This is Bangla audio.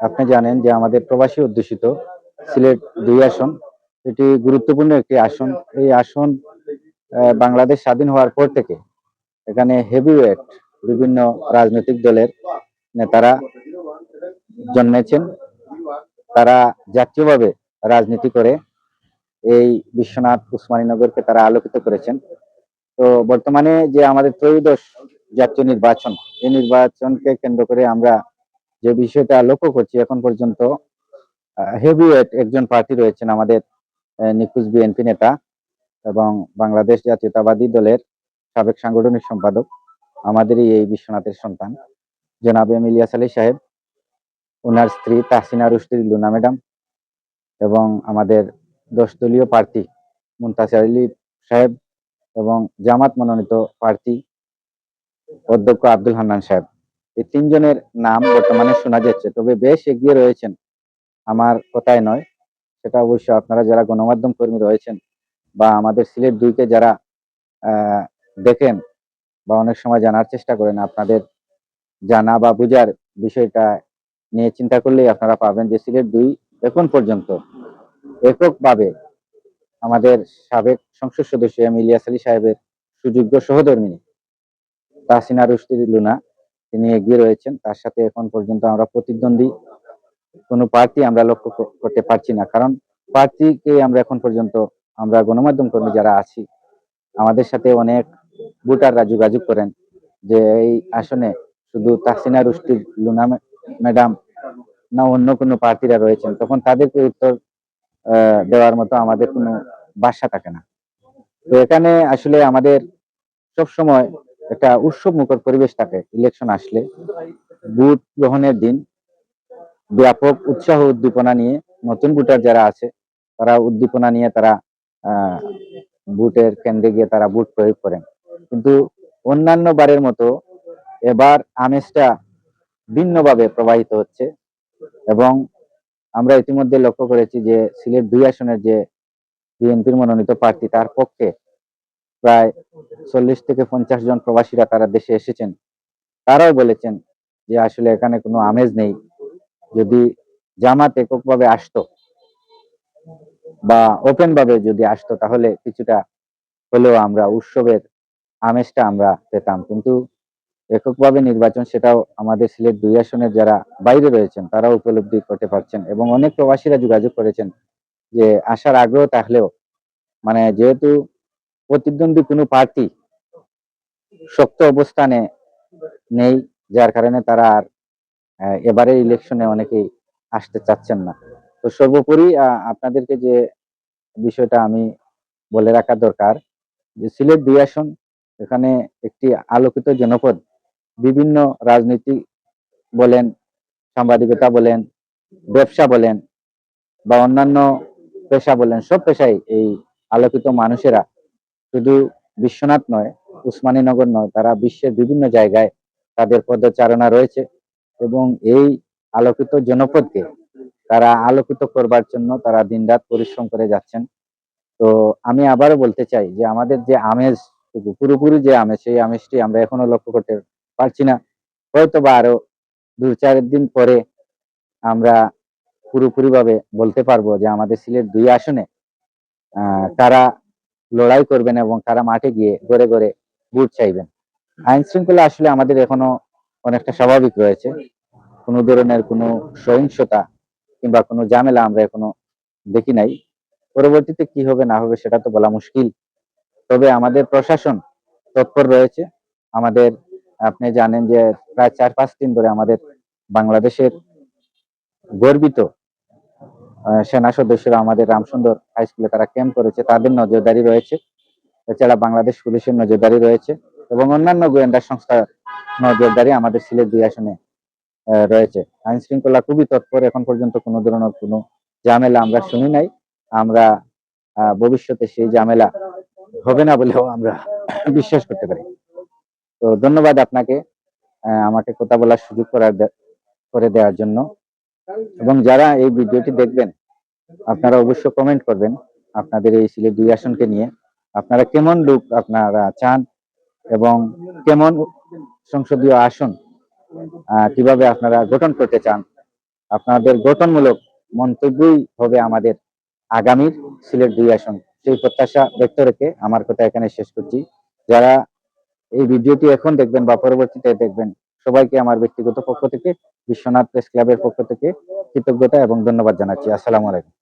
আপনি জানেন যে আমাদের প্রবাসী অধ্যুষিত সিলেট ২ আসন, এটি গুরুত্বপূর্ণ একটি আসন। এই আসন বাংলাদেশ স্বাধীন হওয়ার পর থেকে এখানে হেভিওয়েট বিভিন্ন রাজনৈতিক দলের নেতারা জন্মেছেন। তারা জাতীয়ভাবে রাজনীতি করে এই বিশ্বনাথ উসমানীনগরকে তারা আলোকিত করেছেন। তো বর্তমানে যে আমাদের ত্রয়োদশ জাতীয় নির্বাচন, এই নির্বাচনকে কেন্দ্র করে আমরা যে বিষয়টা লক্ষ্য করছি, এখন পর্যন্ত হেভিওয়েট একজন প্রার্থী রয়েছেন আমাদের নিখোঁজ বিএনপি নেতা এবং বাংলাদেশ জাতীয়তাবাদী দলের সাবেক সাংগঠনিক সম্পাদক, আমাদেরই এই বিশ্বনাথের সন্তান জনাব এম ইলিয়াস আলী সাহেব, ওনার স্ত্রী তাহসিনা রুশদী লুনা ম্যাডাম এবং আমাদের 10 দলীয় প্রার্থী মুনতাসির আলী সাহেব এবং জামাত মনোনীত প্রার্থী অধ্যক্ষ আব্দুল হান্নান সাহেব। এই তিনজনের নাম বর্তমানে শোনা যাচ্ছে, তবে বেশ এগিয়ে রয়েছেন আমার কথায় নয়, সেটা অবশ্য আপনারা যারা গণমাধ্যম কর্মী রয়েছেন বা আমাদের সিলেট 2-কে যারা দেখেন বা অনেক সময় জানার চেষ্টা করেন, আপনাদের জানা বা বুঝার বিষয়টা নিয়ে চিন্তা করলেই আপনারা পাবেন যে সিলেট 2 এখন পর্যন্ত এককভাবে আমাদের সাবেক সংসদ সদস্য এম ইলিয়াস আলী সাহেবের সুযোগ্য সহধর্মিণী তাহসিনা রুশদী লুনা, তিনি এগিয়ে রয়েছেন। তার সাথে এখন পর্যন্ত আমরা প্রতিদ্বন্দ্বী কোনো প্রার্থী আমরা লক্ষ্য করতে পারছি না, কারণ প্রার্থীকে আমরা এখন পর্যন্ত, আমরা গণমাধ্যম কর্মী যারা আছি, আমাদের সাথে অনেক ভোটাররা যোগাযোগ করেন যে এই আসনে শুধু তাহসিনা রুশদী লুনা ম্যাডাম না অন্য কোনো প্রার্থীরা রয়েছেন, তখন তাদেরকে উত্তর দেওয়ার মতো আমাদের কোনো ভাষা থাকে না। তো এখানে আসলে আমাদের সবসময় একটা উৎসব মুখর পরিবেশ থাকে। ইলেকশন আসলে ভোট গ্রহণের দিন ব্যাপক উৎসাহ উদ্দীপনা নিয়ে নতুন ভোটার যারা আছে তারা উদ্দীপনা নিয়ে তারা ভোটের কেন্দ্রে গিয়ে তারা ভোট প্রয়োগ করেন। কিন্তু অন্যান্য বারের মতো এবার আমেজটা ভিন্নভাবে প্রবাহিত হচ্ছে এবং আমরা ইতিমধ্যে লক্ষ্য করেছি যে সিলেট 2 আসনের যে বিএনপির মনোনীত প্রার্থী, তার পক্ষে প্রায় 40 থেকে 50 জন প্রবাসীরা তারা দেশে এসেছেন। তারাও বলেছেন যে আসলে এখানে কোনো আমেজ নেই। যদি জামাত এককভাবে আসতো বা ওপেন ভাবে যদি আসতো তাহলে কিছুটা হলেও আমরা উৎসবের আমেজটা আমরা পেতাম। কিন্তু এককভাবে নির্বাচন, সেটাও আমাদের সিলেট 2 আসনের যারা বাইরে রয়েছেন তারাও উপলব্ধি করতে পারছেন এবং অনেক প্রবাসীরা যোগাযোগ করেছেন যে আসার আগ্রহ থাকলেও মানে যেহেতু প্রতিদ্বন্দ্বী কোনো প্রার্থী শক্ত অবস্থানে নেই, যার কারণে তারা আর এবারের ইলেকশনে অনেকেই আসতে চাচ্ছেন না। তো সর্বোপরি আপনাদেরকে যে বিষয়টা আমি বলে রাখা দরকার যে সিলেট 2 আসন এখানে একটি আলোকিত জনপদ। বিভিন্ন রাজনীতি বলেন, সাংবাদিকতা বলেন, ব্যবসা বলেন বা অন্যান্য পেশা বলেন, সব পেশায় এই আলোকিত মানুষেরা শুধু বিশ্বনাথ নয়, উসমানীনগর নয়, তারা বিশ্বের বিভিন্ন জায়গায় তাদের পদচারণা রয়েছে এবং এই আলোকিত জনপদকে তারা আলোকিত করবার জন্য তারা দিনরাত পরিশ্রম করে যাচ্ছেন। তো আমি আবারও বলতে চাই যে আমাদের যে আমেজ, পুরোপুরি যে আমেজ, সেই আমেজটি আমরা এখনো লক্ষ্য করতে পারছি না। হয়তো বা আরো 2-4 দিন পরে আমরা পুরোপুরি ভাবে বলতে পারবো যে আমাদের সিলেট 2 আসনে কারা লড়াই করবেন এবং কারা মাঠে গিয়ে ঘরে ঘরে ভোট চাইবেন। আইন শৃঙ্খলা আসলে আমাদের এখনো অনেকটা স্বাভাবিক রয়েছে, কোনো ধরনের কোনো সহিংসতা কিংবা কোনো ঝামেলা আমরা এখনো দেখি নাই। পরবর্তীতে কি হবে না হবে সেটা তো বলা মুশকিল, তবে আমাদের প্রশাসন তৎপর রয়েছে। আমাদের, আপনি জানেন যে প্রায় 4-5 দিন ধরে আমাদের বাংলাদেশের গর্বিত সেনা সদস্যরা আমাদের রামসুন্দর হাই স্কুলে তারা ক্যাম্প করেছে, তাদের নজরদারি রয়েছে। এছাড়া বাংলাদেশ পুলিশের নজরদারি রয়েছে এবং অন্যান্য গোয়েন্দা সংস্থার নজরদারি আমাদের সিলেট 2 আসনে রয়েছে। আইন শৃঙ্খলা খুবই তৎপর, এখন পর্যন্ত কোনো ধরনের কোনো ঝামেলা আমরা শুনি নাই। আমরা ভবিষ্যতে সেই ঝামেলা হবে না বলেও আমরা বিশ্বাস করতে পারি। তো ধন্যবাদ আপনাকে আমাকে কথা বলার সুযোগ করে দেওয়ার জন্য, এবং যারা এই ভিডিওটি দেখবেন আপনারা অবশ্যই কমেন্ট করবেন আপনাদের এই সিলেট 2 আসনকে নিয়ে, আপনারা কেমন লোক আপনারা চান এবং কেমন সংসদীয় আসন কিভাবে আপনারা গঠন করতে চান আপনাদের গঠনমূলক মন্তব্যই হবে আমাদের আগামীর সিলেট 2 আসন। সেই প্রত্যাশা ব্যক্ত রেখে আমার কথা এখানে শেষ করছি। যারা এই ভিডিওটি এখন দেখবেন বা পরবর্তীতে দেখবেন, সবাইকে আমার ব্যক্তিগত পক্ষ থেকে, বিশ্বনাথ প্রেস ক্লাবের পক্ষ থেকে কৃতজ্ঞতা এবং ধন্যবাদ জানাচ্ছি। আসসালামু আলাইকুম।